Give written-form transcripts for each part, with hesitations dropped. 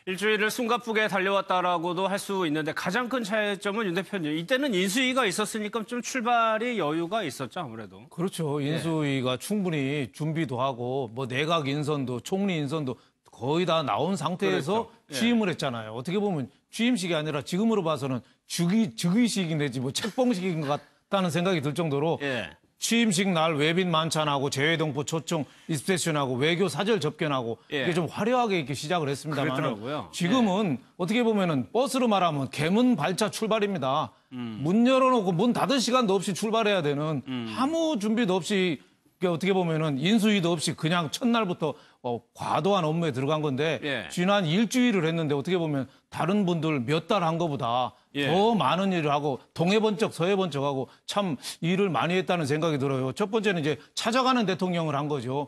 일주일을 숨가쁘게 달려왔다라고도 할 수 있는데 가장 큰 차이점은 윤 대표님, 이때는 인수위가 있었으니까 좀 출발이 여유가 있었죠, 아무래도. 그렇죠. 인수위가 충분히 준비도 하고 뭐 내각 인선도 총리 인선도 거의 다 나온 상태에서 그렇죠. 취임을 했잖아요. 어떻게 보면 취임식이 아니라 지금으로 봐서는 즉위식이 내지 뭐 책봉식인 것 같다는 생각이 들 정도로 취임식 날 외빈 만찬하고 재외동포 초청 리셉션하고 외교 사절 접견하고 이게 좀 화려하게 이렇게 시작을 했습니다만 지금은 어떻게 보면은 버스로 말하면 개문 발차 출발입니다. 문 열어놓고 문 닫을 시간도 없이 출발해야 되는 아무 준비도 없이 어떻게 보면은 인수위도 없이 그냥 첫날부터 과도한 업무에 들어간 건데 지난 일주일을 했는데 어떻게 보면 다른 분들 몇 달 한 것보다 더 많은 일을 하고 동해번쩍 서해번쩍하고 참 일을 많이 했다는 생각이 들어요. 첫 번째는 이제 찾아가는 대통령을 한 거죠.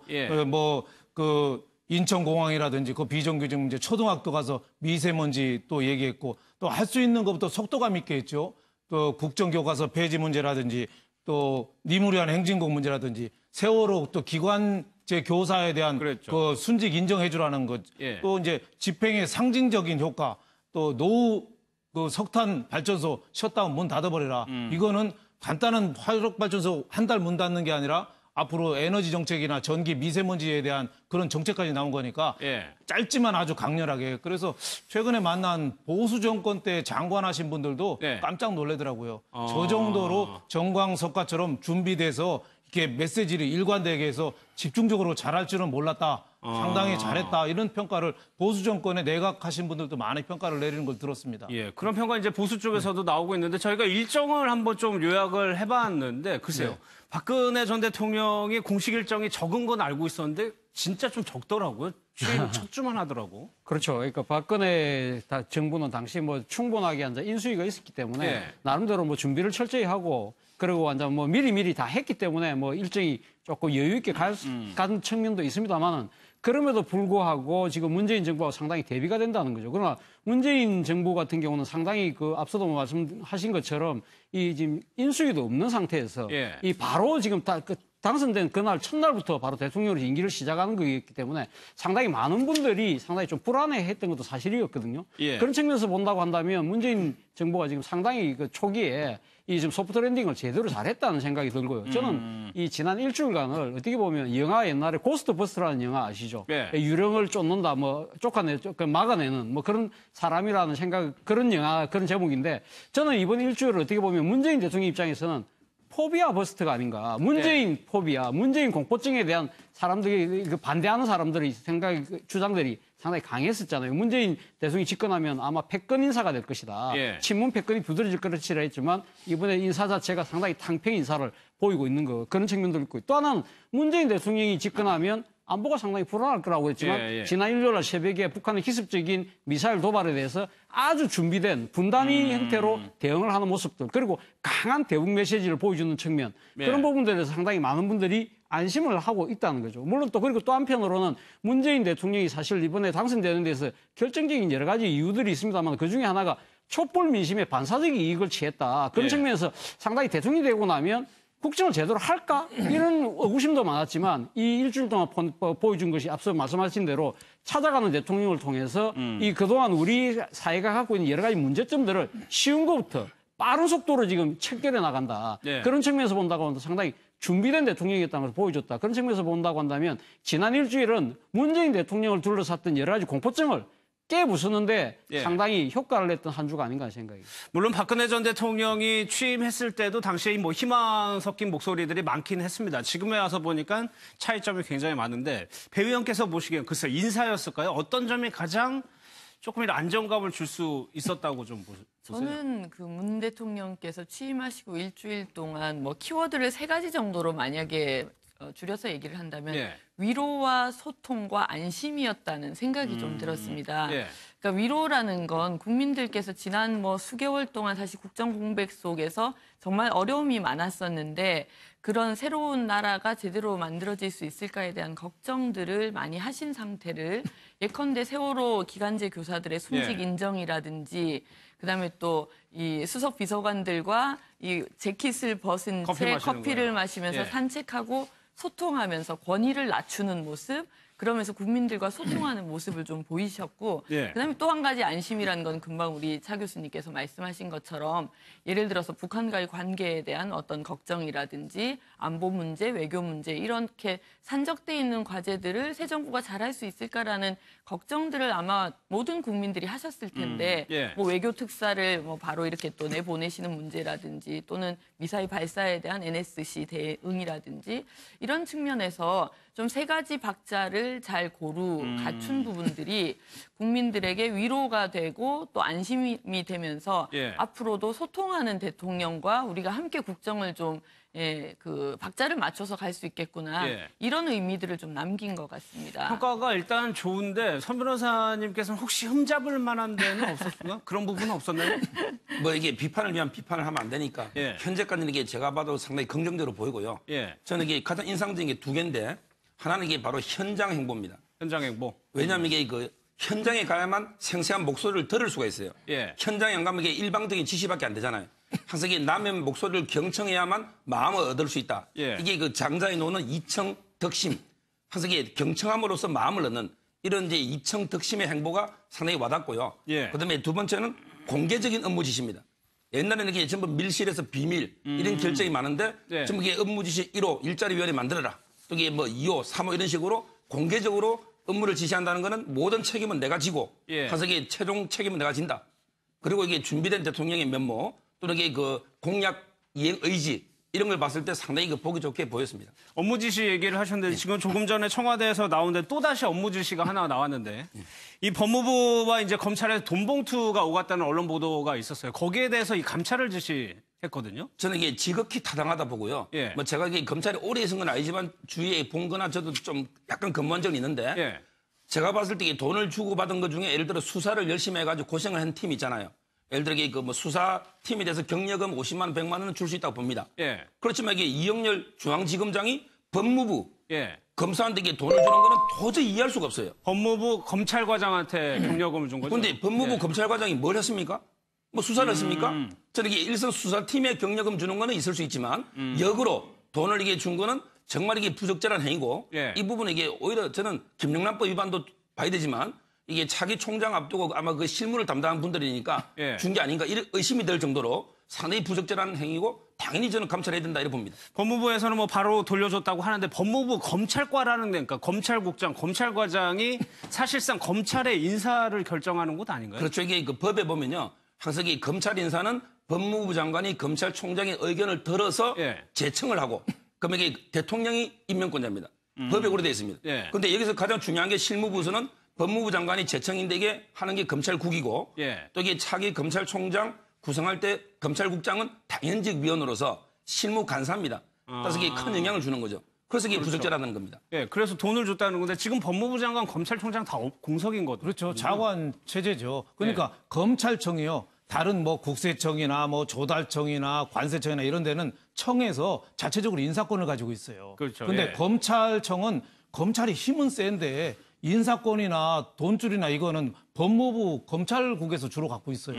인천공항이라든지 그 비정규직 문제, 초등학교 가서 미세먼지 또 얘기했고 또 할 수 있는 것부터 속도감 있게 했죠. 또 국정교과서 폐지 문제라든지 또 니무리한 행진곡 문제라든지 세월호 또 기관제 교사에 대한 그 순직 인정해주라는 것, 또 이제 집행의 상징적인 효과, 또 노후 그 석탄 발전소 셧다운 문 닫아버려라. 이거는 간단한 화력 발전소 한 달 문 닫는 게 아니라 앞으로 에너지 정책이나 전기 미세먼지에 대한 그런 정책까지 나온 거니까 짧지만 아주 강렬하게. 그래서 최근에 만난 보수 정권 때 장관하신 분들도 깜짝 놀라더라고요. 저 정도로 정광석가처럼 준비돼서 이렇게 메시지를 일관되게 해서 집중적으로 잘할 줄은 몰랐다. 상당히 잘했다. 이런 평가를 보수 정권에 내각하신 분들도 많이 평가를 내리는 걸 들었습니다. 그런 평가 이제 보수 쪽에서도 나오고 있는데 저희가 일정을 한번 좀 요약을 해봤는데 글쎄요. 박근혜 전 대통령이 공식 일정이 적은 건 알고 있었는데 진짜 좀 적더라고요. 취임 첫 주만 하더라고. 그렇죠. 그러니까 박근혜 정부는 당시 뭐 충분하게 이제 인수위가 있었기 때문에 나름대로 뭐 준비를 철저히 하고 그리고 완전 뭐 미리미리 다 했기 때문에 뭐 일정이 조금 여유 있게 간 측면도 있습니다만은 그럼에도 불구하고 지금 문재인 정부하고 상당히 대비가 된다는 거죠. 그러나 문재인 정부 같은 경우는 상당히 그 앞서도 말씀하신 것처럼 이 지금 인수위도 없는 상태에서 이 바로 지금 당선된 그날 첫날부터 바로 대통령으로 임기를 시작하는 거였기 때문에 상당히 많은 분들이 상당히 좀 불안해했던 것도 사실이었거든요. 그런 측면에서 본다고 한다면 문재인 정부가 지금 상당히 그 초기에 이 지금 소프트 랜딩을 제대로 잘했다는 생각이 들고요. 저는 이 지난 일주일간을 어떻게 보면 영화 옛날에 고스트버스터라는 영화 아시죠? 유령을 쫓는다, 뭐 막아내는 뭐 그런 사람이라는 생각, 그런 영화, 그런 제목인데 저는 이번 일주일을 어떻게 보면 문재인 대통령 입장에서는 포비아 버스트가 아닌가. 문재인 포비아, 문재인 공포증에 대한 사람들이 반대하는 사람들의 주장들이 상당히 강했었잖아요. 문재인 대통령이 집권하면 아마 패권 인사가 될 것이다. 친문 패권이 두드러질 것이라 했지만 이번에 인사 자체가 상당히 탕평 인사를 보이고 있는 그런 측면도 있고 또 하나는 문재인 대통령이 집권하면 안보가 상당히 불안할 거라고 했지만 지난 일요일 날 새벽에 북한의 기습적인 미사일 도발에 대해서 아주 준비된 분단위 형태로 대응을 하는 모습들 그리고 강한 대북 메시지를 보여주는 측면 그런 부분들에서 상당히 많은 분들이 안심을 하고 있다는 거죠. 물론 또 그리고 또 한편으로는 문재인 대통령이 사실 이번에 당선되는 데서 결정적인 여러 가지 이유들이 있습니다만 그중에 하나가 촛불 민심의 반사적 이익을 취했다. 그런 측면에서 상당히 대통령이 되고 나면 국정을 제대로 할까? 이런 의구심도 많았지만 이 일주일 동안 보여준 것이 앞서 말씀하신 대로 찾아가는 대통령을 통해서 이 그동안 우리 사회가 갖고 있는 여러 가지 문제점들을 쉬운 것부터 빠른 속도로 지금 체결해 나간다. 그런 측면에서 본다고 한다면 상당히 준비된 대통령이었다는 걸 보여줬다. 그런 측면에서 본다고 한다면 지난 일주일은 문재인 대통령을 둘러쌌던 여러 가지 공포증을 깨부수는데 상당히 효과를 냈던 한 주가 아닌가 생각이. 물론 박근혜 전 대통령이 취임했을 때도 당시에 뭐 희망 섞인 목소리들이 많긴 했습니다. 지금에 와서 보니까 차이점이 굉장히 많은데 배 의원께서 보시기엔 글쎄 인사였을까요? 어떤 점이 가장 조금이라도 안정감을 줄 수 있었다고 좀 보세요? 저는 그 문 대통령께서 취임하시고 일주일 동안 뭐 키워드를 3가지 정도로 만약에 줄여서 얘기를 한다면 위로와 소통과 안심이었다는 생각이 좀 들었습니다. 그러니까 위로라는 건 국민들께서 지난 뭐 수개월 동안 사실 국정 공백 속에서 정말 어려움이 많았었는데 그런 새로운 나라가 제대로 만들어질 수 있을까에 대한 걱정들을 많이 하신 상태를 예컨대 세월호 기간제 교사들의 순직 인정이라든지 그다음에 또 이 수석 비서관들과 이 재킷을 벗은 채 커피를 마시면서 산책하고 소통하면서 권위를 낮추는 모습 그러면서 국민들과 소통하는 모습을 좀 보이셨고 예. 그다음에 또 한 가지 안심이라는 건 금방 우리 차 교수님께서 말씀하신 것처럼 예를 들어서 북한과의 관계에 대한 어떤 걱정이라든지 안보 문제, 외교 문제 이렇게 산적돼 있는 과제들을 새 정부가 잘할 수 있을까라는 걱정들을 아마 모든 국민들이 하셨을 텐데 예. 뭐 외교 특사를 뭐 바로 이렇게 또 내보내시는 문제라든지 또는 미사일 발사에 대한 NSC 대응이라든지 이런 측면에서 좀 세 가지 박자를 잘 갖춘 부분들이 국민들에게 위로가 되고 또 안심이 되면서 예. 앞으로도 소통하는 대통령과 우리가 함께 국정을 좀 그 박자를 맞춰서 갈 수 있겠구나 예. 이런 의미들을 좀 남긴 것 같습니다. 평가가 일단 좋은데 선 변호사님께서는 혹시 흠잡을 만한 데는 없었나? 그런 부분은 없었나요? 뭐 이게 비판을 위한 비판을 하면 안 되니까 예. 현재까지는 이게 제가 봐도 상당히 긍정적으로 보이고요. 예. 저는 이게 가장 인상적인 게 두 개인데 하나는 이게 바로 현장 행보입니다. 현장 행보. 왜냐하면 이게 그 현장에 가야만 생생한 목소리를 들을 수가 있어요. 예. 현장에 안 가면 이게 일방적인 지시밖에 안 되잖아요. 항상 이게 남의 목소리를 경청해야만 마음을 얻을 수 있다. 예. 이게 그 장자의 노는 이청 덕심. 항상 이게 경청함으로써 마음을 얻는 이런 이제 이청 덕심의 행보가 상당히 와닿고요. 예. 그다음에 두 번째는 공개적인 업무 지시입니다. 옛날에는 이게 전부 밀실에서 비밀 이런 결정이 많은데 예. 전부 이게 업무 지시 1호 일자리 위원회 만들어라. 또 이게 뭐 2호, 3호 이런 식으로 공개적으로 업무를 지시한다는 거는 모든 책임은 내가 지고 예. 항상 이게 최종 책임은 내가 진다. 그리고 이게 준비된 대통령의 면모 또는 이게 그 공약 이행 의지 이런 걸 봤을 때 상당히 그 보기 좋게 보였습니다. 업무 지시 얘기를 하셨는데 지금 조금 전에 청와대에서 나오는데 또다시 업무 지시가 하나 나왔는데 이 법무부와 이제 검찰에서 돈봉투가 오갔다는 언론 보도가 있었어요. 거기에 대해서 이 감찰을 지시했거든요. 저는 이게 지극히 타당하다 보고요. 예. 뭐 제가 이게 검찰에 오래 있은 건 아니지만 주위에 본 거나 저도 좀 약간 근무한 적은 있는데 예. 제가 봤을 때 이 돈을 주고받은 것 중에 예를 들어 수사를 열심히 해가지고 고생을 한 팀 있잖아요. 예를 들어 그 뭐 수사팀에 대해서 경력금 50만 원, 100만 원은 줄 수 있다고 봅니다. 예. 그렇지만 이게 이영렬 중앙지검장이 법무부 예. 검사한테 이게 돈을 주는 거는 도저히 이해할 수가 없어요. 법무부 검찰과장한테 경력금을 준 거죠. 그런데 법무부 예. 검찰과장이 뭘 했습니까? 뭐 수사를 했습니까? 저는 이게 일선 수사팀에 경력금 주는 거는 있을 수 있지만 역으로 돈을 이게 준 거는 정말 이게 부적절한 행위고 예. 이 부분은 이게 오히려 저는 김영란법 위반도 봐야 되지만 이게 차기 총장 앞두고 아마 그 실무를 담당한 분들이니까 예. 준 게 아닌가 이런 의심이 들 정도로 상당히 부적절한 행위고 당연히 저는 감찰해야 된다 이렇게 봅니다. 법무부에서는 뭐 바로 돌려줬다고 하는데 법무부 검찰과라는 데, 그러니까 검찰국장, 검찰과장이 사실상 검찰의 인사를 결정하는 곳 아닌가요? 그렇죠. 이게 그 법에 보면요. 항상 이 검찰 인사는 법무부 장관이 검찰총장의 의견을 들어서 예. 제청을 하고 그러면 이게 대통령이 임명권자입니다. 법에 그렇게 되어 있습니다. 예. 그런데 여기서 가장 중요한 게 실무부서는 법무부 장관이 제청인데 이게 하는 게 검찰국이고 예. 또 이게 차기 검찰총장 구성할 때 검찰국장은 당연직 위원으로서 실무 간사입니다. 따라서 이게 큰 영향을 주는 거죠. 그래서 이게 부적절하다는 겁니다. 예, 그래서 돈을 줬다는 건데 지금 법무부 장관, 검찰총장 다 공석인 거죠. 그렇죠. 자관 체제죠. 그러니까 검찰청이요. 다른 뭐 국세청이나 뭐 조달청이나 관세청이나 이런 데는 청에서 자체적으로 인사권을 가지고 있어요. 그렇죠. 근데 예. 검찰청은 검찰이 힘은 센데 인사권이나 돈줄이나 이거는 법무부 검찰국에서 주로 갖고 있어요.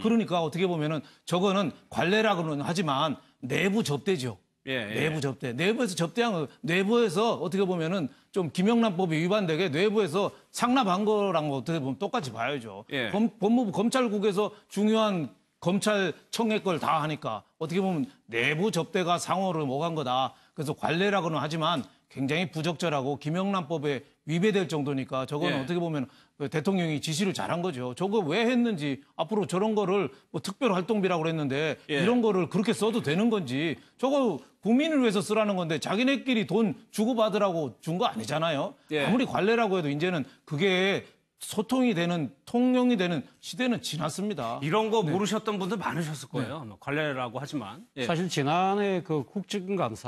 그러니까 어떻게 보면은 저거는 관례라고는 하지만 내부 접대죠. 예, 예. 내부 접대. 내부에서 접대한 거, 내부에서 어떻게 보면은 좀 김영란법이 위반되게 내부에서 상납한 거랑 어떻게 보면 똑같이 봐야죠. 예. 법무부 검찰국에서 중요한 검찰청의 걸 다 하니까 어떻게 보면 내부 접대가 상호를 오간 거다. 그래서 관례라고는 하지만 굉장히 부적절하고 김영란법에 위배될 정도니까 저건 예. 어떻게 보면 대통령이 지시를 잘한 거죠. 저거 왜 했는지 앞으로 저런 거를 뭐 특별 활동비라고 그랬는데 예. 이런 거를 그렇게 써도 되는 건지 저거 국민을 위해서 쓰라는 건데 자기네끼리 돈 주고받으라고 준 거 아니잖아요. 예. 아무리 관례라고 해도 이제는 그게 소통이 되는 통용이 되는 시대는 지났습니다. 이런 거 모르셨던 분들 많으셨을 거예요. 뭐 관례라고 하지만. 예. 사실 지난해 그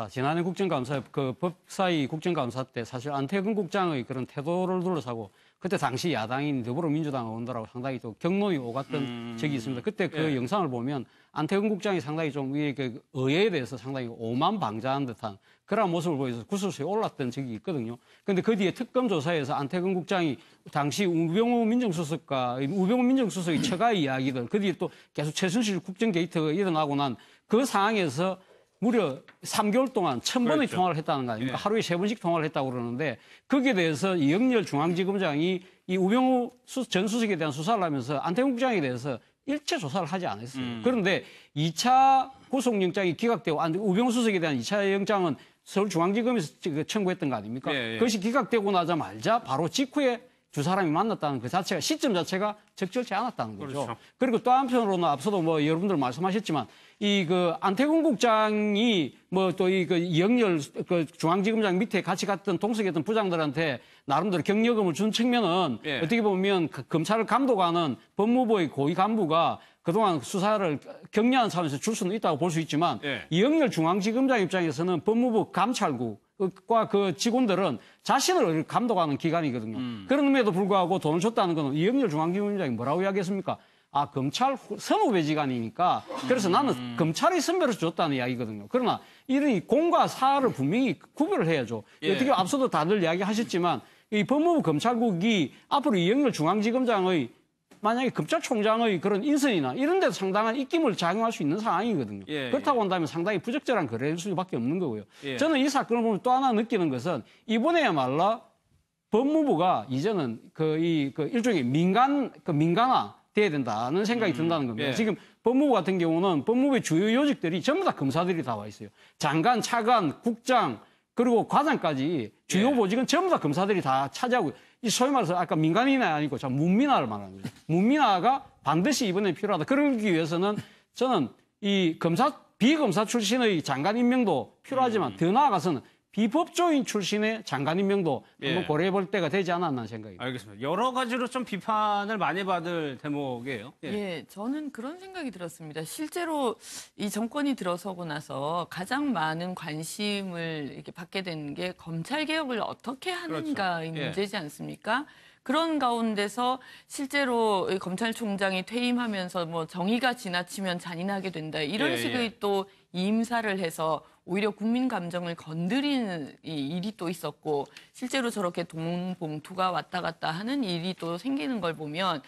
지난해 국정감사 그 법사위 국정감사 때 사실 안태근 국장의 그런 태도를 둘러싸고 그때 당시 야당인 더불어민주당 의원들하고 상당히 또 경론이 오갔던 적이 있습니다. 그때 그 예. 영상을 보면 안태근 국장이 상당히 좀 위에 그 의회에 대해서 상당히 오만방자한 듯한 그런 모습을 보여서 구설수에 올랐던 적이 있거든요. 그런데 그 뒤에 특검 조사에서 안태근 국장이 당시 우병우 민정수석의 처가 이야기들 그 뒤에 또 계속 최순실 국정 게이트가 일어나고 난 그 상황에서 무려 3개월 동안 1000번의 그렇죠. 통화를 했다는 거 아닙니까? 예. 하루에 3번씩 통화를 했다고 그러는데 거기에 대해서 이영렬 중앙지검장이 이 우병우 전 수석에 대한 수사를 하면서 안태근 국장에 대해서 일체 조사를 하지 않았어요. 그런데 2차 구속영장이 기각되고 우병우 수석에 대한 2차 영장은 서울중앙지검에서 청구했던 거 아닙니까? 예, 예. 그것이 기각되고 나자마자 바로 직후에 두 사람이 만났다는 그 자체가 시점 자체가 적절치 않았다는 거죠. 그렇죠. 그리고 또 한편으로는 앞서도 뭐 여러분들 말씀하셨지만 이 그 안태근 국장이 뭐 또 이 그 이영렬 그 중앙지검장 밑에 같이 갔던 동석했던 부장들한테 나름대로 경력금을 준 측면은 예. 어떻게 보면 검찰을 감독하는 법무부의 고위 간부가 그동안 수사를 격려하는 차원에서 줄 수는 있다고 볼 수 있지만 예. 이영렬 중앙지검장 입장에서는 법무부 감찰국과 그 직원들은 자신을 감독하는 기관이거든요. 그럼에도 불구하고 돈을 줬다는 건 이영렬 중앙지검장이 뭐라고 이야기했습니까? 아, 검찰 선후배지간이니까 그래서 나는 검찰이 선배로서 줬다는 이야기거든요. 그러나 이런 공과 사를 분명히 구별을 해야죠. 예. 어떻게 앞서도 다들 이야기하셨지만 이 법무부 검찰국이 앞으로 이영렬 중앙지검장의 만약에 검찰총장의 그런 인선이나 이런 데도 상당한 입김을 작용할 수 있는 상황이거든요. 예, 그렇다고 한다면 상당히 부적절한 거래일 수밖에 없는 거고요. 예. 저는 이 사건을 보면 또 하나 느끼는 것은 이번에야말로 법무부가 이제는 그 일종의 민간화 돼야 된다는 생각이 든다는 겁니다. 예. 지금 법무부 같은 경우는 법무부의 주요 요직들이 전부 다 검사들이 다 와 있어요. 장관, 차관, 국장, 그리고 과장까지 주요 예. 보직은 전부 다 검사들이 다 차지하고 이 소위 말해서 아까 민간인화 아니고 참 문민화를 말하는 거죠. 문민화가 반드시 이번에 필요하다. 그러기 위해서는 저는 이 비검사 출신의 장관 임명도 필요하지만 더 나아가서는 비법조인 출신의 장관 임명도 예. 한번 고려해 볼 때가 되지 않았나 생각입니다. 알겠습니다. 여러 가지로 좀 비판을 많이 받을 대목이에요. 예, 저는 그런 생각이 들었습니다. 실제로 이 정권이 들어서고 나서 가장 많은 관심을 이렇게 받게 된 게 검찰 개혁을 어떻게 하는가의 그렇죠. 예. 문제지 않습니까? 그런 가운데서 실제로 이 검찰총장이 퇴임하면서 뭐 정의가 지나치면 잔인하게 된다 이런 예, 식의 예. 또 임사를 해서 오히려 국민 감정을 건드리는 이 일이 또 있었고 실제로 저렇게 돈 봉투가 왔다 갔다 하는 일이 또 생기는 걸 보면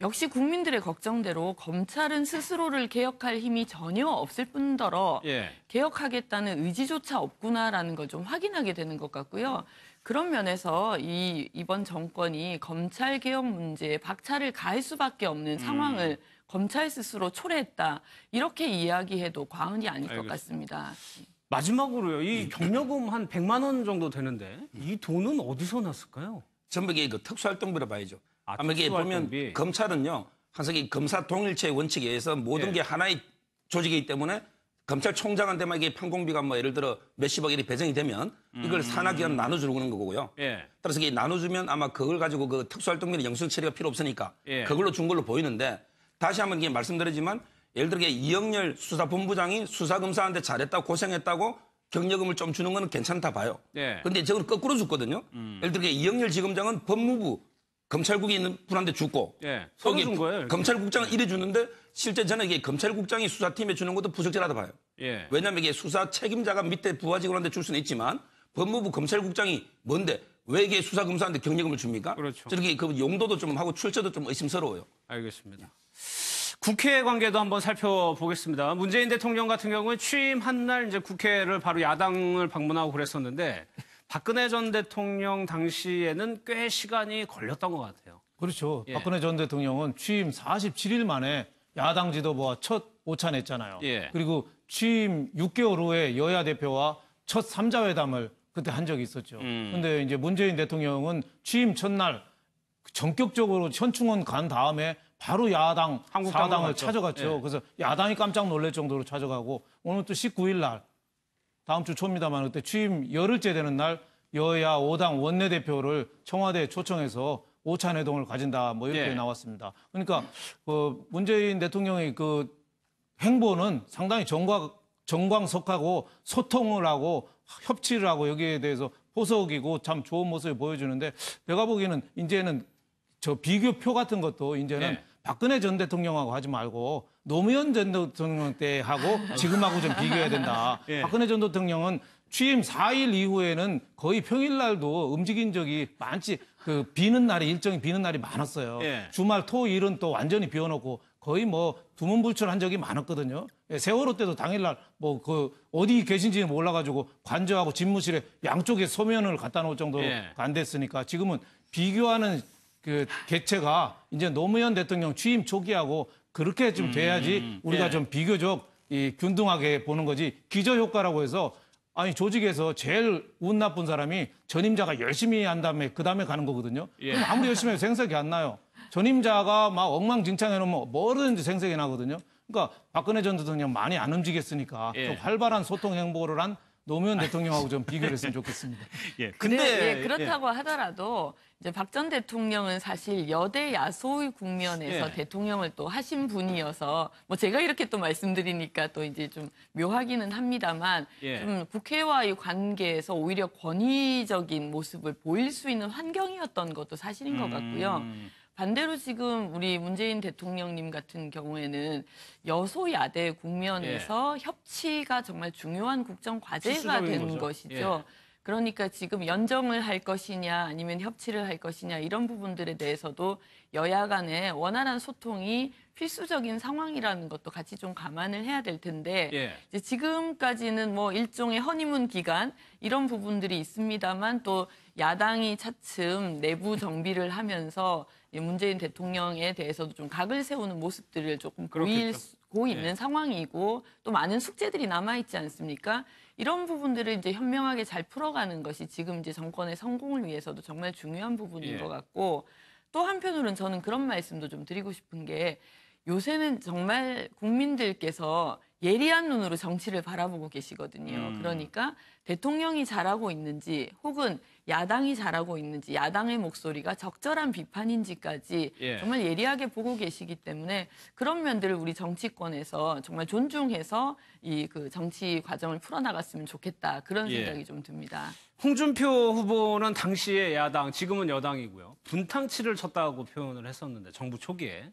역시 국민들의 걱정대로 검찰은 스스로를 개혁할 힘이 전혀 없을 뿐더러 예. 개혁하겠다는 의지조차 없구나라는 걸 좀 확인하게 되는 것 같고요. 그런 면에서 이번 정권이 검찰 개혁 문제에 박차를 가할 수밖에 없는 상황을 검찰 스스로 초래했다. 이렇게 이야기해도 과언이 아닐 것 알겠습니다. 같습니다. 마지막으로요. 이 경력금 한 100만 원 정도 되는데 이 돈은 어디서 났을까요? 전부 이게 그 특수활동비로 봐야죠. 아, 아마 이게 보면 특수활동비. 검찰은요, 항상 이 검사 동일체의 원칙에 의해서 모든 예. 게 하나의 조직이기 때문에 검찰총장한테만 이게 판공비가 뭐 예를 들어 몇십억 일이 배정이 되면 이걸 산하기관 나눠주는 거고요. 예. 따라서 이게 나눠주면 아마 그걸 가지고 그 특수활동비는 영수증 처리가 필요 없으니까 예. 그걸로 준 걸로 보이는데 다시 한번 이게 말씀드리지만 예를 들어 이영렬 수사본부장이 수사검사한테 잘했다고 고생했다고 경력금을 좀 주는 거는 괜찮다 봐요. 예. 근데 저걸 거꾸로 줬거든요. 예를 들어 이영렬 지검장은 법무부 검찰국에 있는 분한테 주고 예. 서로 여기 준 거예요. 이렇게. 검찰국장은 이래 주는데 실제 저는 이게 검찰국장이 수사팀에 주는 것도 부적절하다 봐요. 예. 왜냐하면 이게 수사 책임자가 밑에 부하 직원한테 줄 수는 있지만 법무부 검찰국장이 뭔데 왜 이게 수사검사한테 경력금을 줍니까? 그렇죠. 저렇게 그 용도도 좀 하고 출처도 좀 의심스러워요. 알겠습니다. 국회 관계도 한번 살펴보겠습니다. 문재인 대통령 같은 경우는 취임한 날 이제 국회를 바로 야당을 방문하고 그랬었는데 박근혜 전 대통령 당시에는 꽤 시간이 걸렸던 것 같아요. 그렇죠. 예. 박근혜 전 대통령은 취임 47일 만에 야당 지도부와 첫 오찬했잖아요. 예. 그리고 취임 6개월 후에 여야 대표와 첫 3자 회담을 그때 한 적이 있었죠. 근데 이제 문재인 대통령은 취임 첫날 전격적으로 현충원 간 다음에 바로 야당 한국당으로 사당을 갔죠. 찾아갔죠. 예. 그래서 야당이 깜짝 놀랄 정도로 찾아가고 오늘 또 19일 날 다음 주 초입니다만 그때 취임 열흘째 되는 날 여야 5당 원내대표를 청와대에 초청해서 오찬회동을 가진다 뭐 이렇게 예. 나왔습니다. 그러니까 문재인 대통령의 그 행보는 상당히 정광석하고 소통을 하고 협치를 하고 여기에 대해서 포석이고 참 좋은 모습을 보여주는데 내가 보기에는 이제는 저 비교표 같은 것도 이제는 예. 박근혜 전 대통령하고 하지 말고 노무현 전 대통령 때 하고 지금하고 좀 비교해야 된다. 예. 박근혜 전 대통령은 취임 4일 이후에는 거의 평일날도 움직인 적이 많지 그 비는 날이 일정이 비는 날이 많았어요. 예. 주말 토일은 또 완전히 비워놓고 거의 뭐 두문불출한 적이 많았거든요. 예, 세월호 때도 당일날 뭐 그 어디 계신지 몰라가지고 관저하고 집무실에 양쪽에 소면을 갖다 놓을 정도로 예. 안 됐으니까 지금은 비교하는 그 개체가 이제 노무현 대통령 취임 초기하고 그렇게 좀 돼야지 우리가 예. 좀 비교적 이 균등하게 보는 거지 기저효과라고 해서 아니 조직에서 제일 운 나쁜 사람이 전임자가 열심히 한 다음에 그 다음에 가는 거거든요. 예. 그럼 아무리 열심히 해도 생색이 안 나요. 전임자가 막 엉망진창해 놓으면 뭐든지 생색이 나거든요. 그러니까 박근혜 전 대통령 많이 안 움직였으니까 예. 좀 활발한 소통 행보를 한 노무현 대통령하고 좀 비교를 했으면 좋겠습니다. 예. 근데 그렇다고 하더라도 이제 박 전 대통령은 사실 여대 야소의 국면에서 예. 대통령을 또 하신 분이어서 뭐 제가 이렇게 또 말씀드리니까 또 이제 좀 묘하기는 합니다만 예. 좀 국회와의 관계에서 오히려 권위적인 모습을 보일 수 있는 환경이었던 것도 사실인 것 같고요. 반대로 지금 우리 문재인 대통령님 같은 경우에는 여소야대 국면에서 협치가 정말 중요한 국정 과제가 필수적인 된 거죠. 것이죠. 그러니까 지금 연정을 할 것이냐 아니면 협치를 할 것이냐 이런 부분들에 대해서도 여야 간의 원활한 소통이 필수적인 상황이라는 것도 같이 좀 감안을 해야 될 텐데 예. 이제 지금까지는 뭐 일종의 허니문 기간 이런 부분들이 있습니다만 또 야당이 차츰 내부 정비를 하면서 문재인 대통령에 대해서도 좀 각을 세우는 모습들을 조금 보이고 있는 상황이고 또 많은 숙제들이 남아있지 않습니까? 이런 부분들을 이제 현명하게 잘 풀어가는 것이 지금 이제 정권의 성공을 위해서도 정말 중요한 부분인 것 같고 또 한편으로는 저는 그런 말씀도 좀 드리고 싶은 게 요새는 정말 국민들께서 예리한 눈으로 정치를 바라보고 계시거든요. 그러니까 대통령이 잘하고 있는지 혹은 야당이 잘하고 있는지 야당의 목소리가 적절한 비판인지까지 정말 예리하게 보고 계시기 때문에 그런 면들을 우리 정치권에서 정말 존중해서 이 그 정치 과정을 풀어나갔으면 좋겠다 그런 생각이 좀 듭니다. 홍준표 후보는 당시의 야당, 지금은 여당이고요. 분탕치를 쳤다고 표현을 했었는데 정부 초기에.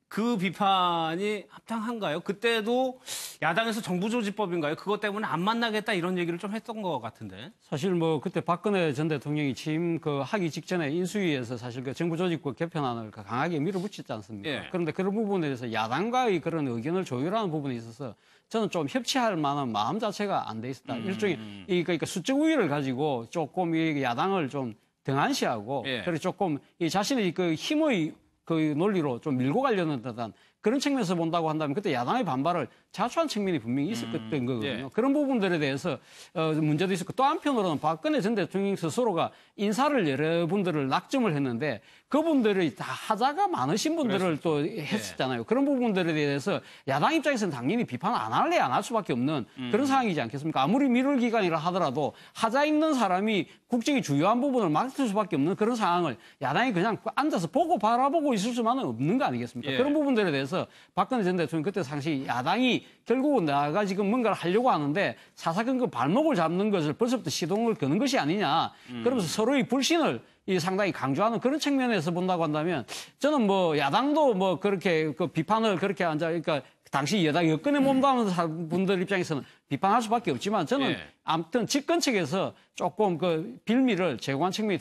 그 비판이 합당한가요? 그때도 야당에서 정부조직법인가요? 그것 때문에 안 만나겠다 이런 얘기를 좀 했던 것 같은데. 사실 뭐 그때 박근혜 전 대통령이 취임 그 하기 직전에 인수위에서 사실 그 정부조직법 개편안을 강하게 밀어붙였지 않습니까? 예. 그런데 그런 부분에 대해서 야당과의 그런 의견을 조율하는 부분에 있어서 저는 좀 협치할 만한 마음 자체가 안 돼 있었다. 일종의 그러니까 수적 우위를 가지고 조금 이 야당을 좀 등한시하고 그리고 조금 이 자신의 그 힘의 그 논리로 좀 밀고 가려는 듯한 그런 측면에서 본다고 한다면 그때 야당의 반발을 자초한 측면이 분명히 있었던 거거든요. 그런 부분들에 대해서 문제도 있었고 또 한편으로는 박근혜 전 대통령 스스로가 인사를 여러분들을 낙점을 했는데 그분들이 다 하자가 많으신 분들을 또 했었잖아요. 그런 부분들에 대해서 야당 입장에서는 당연히 비판 안 할래 안 할 수밖에 없는 그런 상황이지 않겠습니까? 아무리 미룰 기간이라 하더라도 하자 있는 사람이 국정의 주요한 부분을 맡을 수밖에 없는 그런 상황을 야당이 그냥 앉아서 보고 바라보고 있을 수만은 없는 거 아니겠습니까? 그런 부분들에 대해서 박근혜 전 대통령 그때 당시 야당이 결국은 내가 지금 뭔가를 하려고 하는데 사사건 그 발목을 잡는 것을 벌써부터 시동을 거는 것이 아니냐. 그러면서 서로의 불신을 상당히 강조하는 그런 측면에서 본다고 한다면 저는 뭐 야당도 뭐 그렇게 그 비판을 그렇게 그러니까 당시 여당 여권에 몸담은 분들 입장에서는 비판할 수밖에 없지만 저는 아무튼 집권 측에서 조금 그 빌미를 제공한 측면이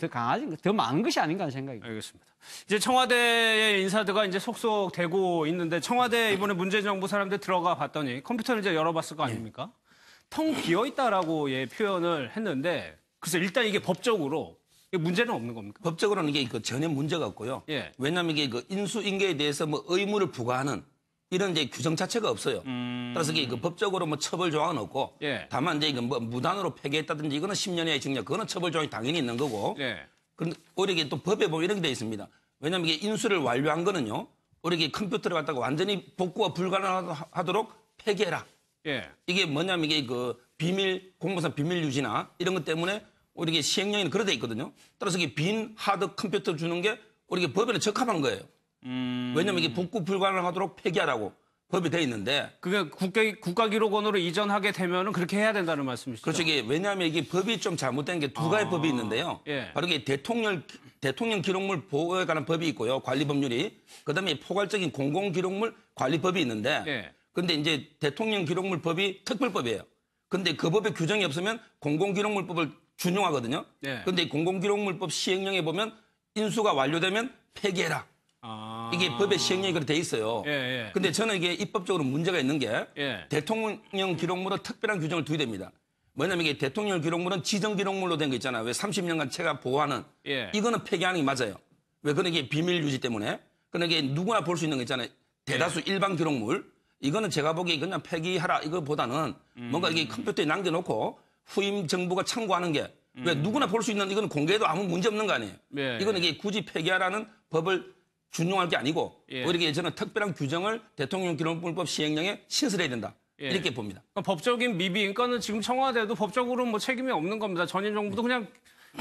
더 많은 것이 아닌가 하는 생각입니다. 알겠습니다. 이제 청와대의 인사들과 이제 속속되고 있는데 청와대 이번에 문재인 정부 사람들 들어가 봤더니 컴퓨터를 이제 열어봤을 거 아닙니까? 텅 비어 있다라고 표현을 했는데 그래서 일단 이게 법적으로 문제는 없는 겁니까? 법적으로는 이게 전혀 문제가 없고요. 왜냐하면 이게 그 인수인계에 대해서 뭐 의무를 부과하는 이런 이제 규정 자체가 없어요. 따라서 이게 그 법적으로 뭐 처벌 조항은 없고 다만 이제 이거 뭐 무단으로 폐기했다든지 이거는 10년의 징역 그거는 처벌 조항이 당연히 있는 거고. 그런데 오히려 이게 또 법에 보면 이렇게 돼 있습니다. 왜냐하면 이게 인수를 완료한 거는요. 오히려 이게 컴퓨터를 갖다가 완전히 복구가 불가능하도록 폐기해라. 이게 뭐냐면 이게 그 비밀 공무상 비밀 유지나 이런 것 때문에 오히려 이게 시행령에는 그래 돼 있거든요. 따라서 이게 빈 하드 컴퓨터 주는 게 오히려 이게 법에는 적합한 거예요. 왜냐하면 이게 복구 불가능하도록 폐기하라고 법이 돼 있는데. 그게 국가기록원으로 이전하게 되면은 그렇게 해야 된다는 말씀이시죠? 그렇죠. 이게 왜냐하면 이게 법이 좀 잘못된 게 두 가지 법이 있는데요. 바로 이게 대통령 기록물 보호에 관한 법이 있고요. 관리 법률이. 그다음에 포괄적인 공공기록물 관리법이 있는데. 그런데 이제 대통령 기록물 법이 특별법이에요. 근데 그 법에 규정이 없으면 공공기록물법을 준용하거든요. 그런데 공공기록물법 시행령에 보면 인수가 완료되면 폐기해라. 이게 법의 시행령이 그렇게 돼 있어요. 근데 저는 이게 입법적으로 문제가 있는 게 대통령 기록물은 특별한 규정을 두게 됩니다. 뭐냐면 이게 대통령 기록물은 지정 기록물로 된 거 있잖아요. 왜 30년간 제가 보호하는 이거는 폐기하는 게 맞아요. 왜 그런 게 비밀 유지 때문에. 근데 이게 누구나 볼 수 있는 거 있잖아요. 대다수 일반 기록물. 이거는 제가 보기에 그냥 폐기하라 이거보다는 뭔가 이게 컴퓨터에 남겨놓고 후임 정부가 참고하는 게 왜 누구나 볼 수 있는 이거는 공개해도 아무 문제 없는 거 아니에요. 이거는 이게 굳이 폐기하라는 법을 준용할 게 아니고 오히려 이게 저는 특별한 규정을 대통령 기록물법 시행령에 신설해야 된다. 이렇게 봅니다. 그러니까 법적인 미비, 그러니까는 지금 청와대도 법적으로 뭐 책임이 없는 겁니다. 전임 정부도 그냥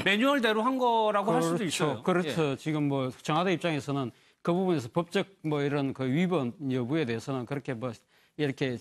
매뉴얼대로 한 거라고 할 수도 있어요. 그렇죠. 지금 뭐 청와대 입장에서는 그 부분에서 법적 뭐 이런 그 위반 여부에 대해서는 그렇게 뭐 이렇게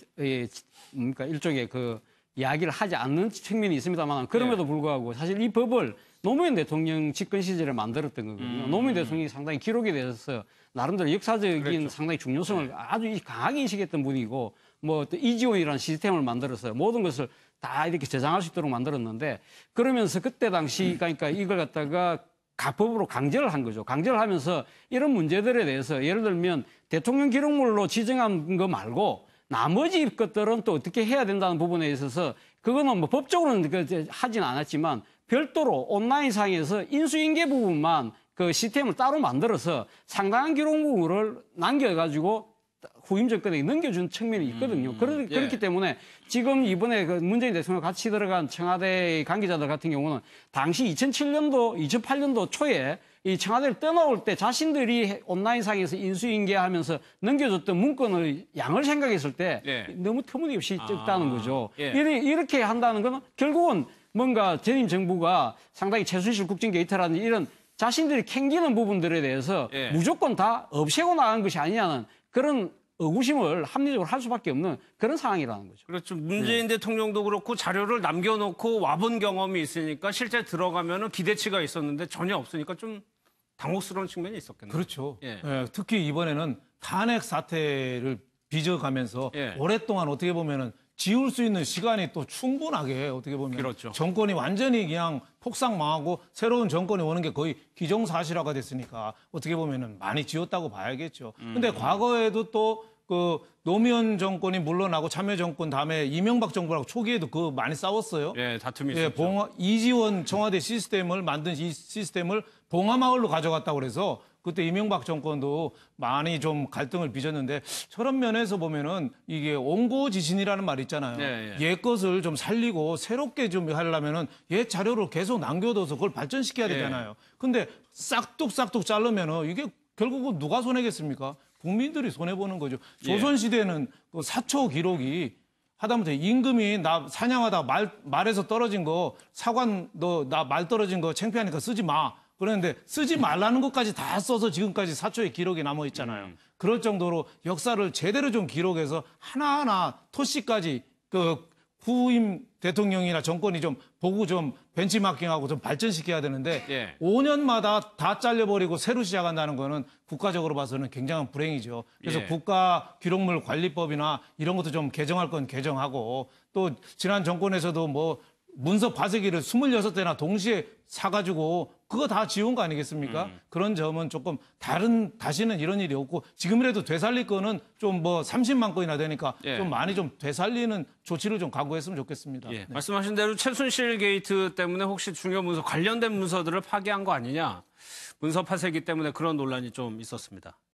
뭡니까 일종의 그 이야기를 하지 않는 측면이 있습니다만 그럼에도 불구하고 사실 이 법을 노무현 대통령 집권 시절에 만들었던 거거든요. 노무현 대통령이 상당히 기록에 대해서 나름대로 역사적인 상당히 중요성을 아주 강하게 인식했던 분이고 뭐 또 이지원이라는 시스템을 만들어서 모든 것을 다 이렇게 저장할 수 있도록 만들었는데 그러면서 그때 당시 그러니까 이걸 갖다가 법으로 강제를 한 거죠. 강제를 하면서 이런 문제들에 대해서 예를 들면 대통령 기록물로 지정한 거 말고 나머지 것들은 또 어떻게 해야 된다는 부분에 있어서 그거는 뭐 법적으로는 하진 않았지만 별도로 온라인상에서 인수인계 부분만 그 시스템을 따로 만들어서 상당한 기록물을 남겨가지고 후임 정권에 넘겨준 측면이 있거든요. 그렇기 때문에 지금 이번에 그 문재인 대통령 같이 들어간 청와대 관계자들 같은 경우는 당시 2008년도 초에 이 청와대를 떠나올 때 자신들이 온라인상에서 인수인계하면서 넘겨줬던 문건의 양을 생각했을 때 너무 터무니없이 적다는 거죠. 이렇게 한다는 건 결국은 뭔가 전임 정부가 상당히 최순실 국정 게이트라든지 이런 자신들이 캥기는 부분들에 대해서 무조건 다 없애고 나간 것이 아니냐는 그런 의구심을 합리적으로 할 수밖에 없는 그런 상황이라는 거죠. 그렇죠. 문재인 대통령도 그렇고 자료를 남겨놓고 와본 경험이 있으니까 실제 들어가면은 기대치가 있었는데 전혀 없으니까 좀 당혹스러운 측면이 있었겠네요. 그렇죠. 특히 이번에는 탄핵 사태를 빚어가면서 오랫동안 어떻게 보면은 지울 수 있는 시간이 또 충분하게 어떻게 보면 그렇죠. 정권이 완전히 그냥 폭삭 망하고 새로운 정권이 오는 게 거의 기정사실화가 됐으니까 어떻게 보면은 많이 지웠다고 봐야겠죠. 근데 과거에도 또 그 노무현 정권이 물러나고 참여정권 다음에 이명박 정부라고 초기에도 그 많이 싸웠어요. 다툼이 있었죠. 이지원 청와대 시스템을 만든 이 시스템을 봉하마을로 가져갔다고 그래서 그때 이명박 정권도 많이 좀 갈등을 빚었는데 저런 면에서 보면은 이게 옹고지신이라는 말 있잖아요. 옛 것을 좀 살리고 새롭게 좀 하려면은 옛 자료를 계속 남겨둬서 그걸 발전시켜야 되잖아요. 근데 싹둑싹둑 자르면은 이게 결국은 누가 손해겠습니까? 국민들이 손해보는 거죠. 조선시대는 그 사초 기록이 하다못해 임금이 나 사냥하다 말에서 떨어진 거 사관 너 나 말 떨어진 거 창피하니까 쓰지 마. 그런데 쓰지 말라는 것까지 다 써서 지금까지 사초의 기록이 남아 있잖아요. 그럴 정도로 역사를 제대로 좀 기록해서 하나하나 토시까지 그 후임 대통령이나 정권이 좀 보고 좀 벤치마킹하고 좀 발전시켜야 되는데 5년마다 다 잘려버리고 새로 시작한다는 거는 국가적으로 봐서는 굉장한 불행이죠. 그래서 국가기록물관리법이나 이런 것도 좀 개정할 건 개정하고 또 지난 정권에서도 뭐 문서 파쇄기를 26대나 동시에 사가지고 그거 다 지운 거 아니겠습니까? 그런 점은 조금 다시는 이런 일이 없고 지금이라도 되살릴 거는 좀 뭐 30만 건이나 되니까 좀 많이 좀 되살리는 조치를 좀 강구했으면 좋겠습니다. 말씀하신 대로 최순실 게이트 때문에 혹시 중요 문서 관련된 문서들을 파기한 거 아니냐. 문서 파쇄기 때문에 그런 논란이 좀 있었습니다.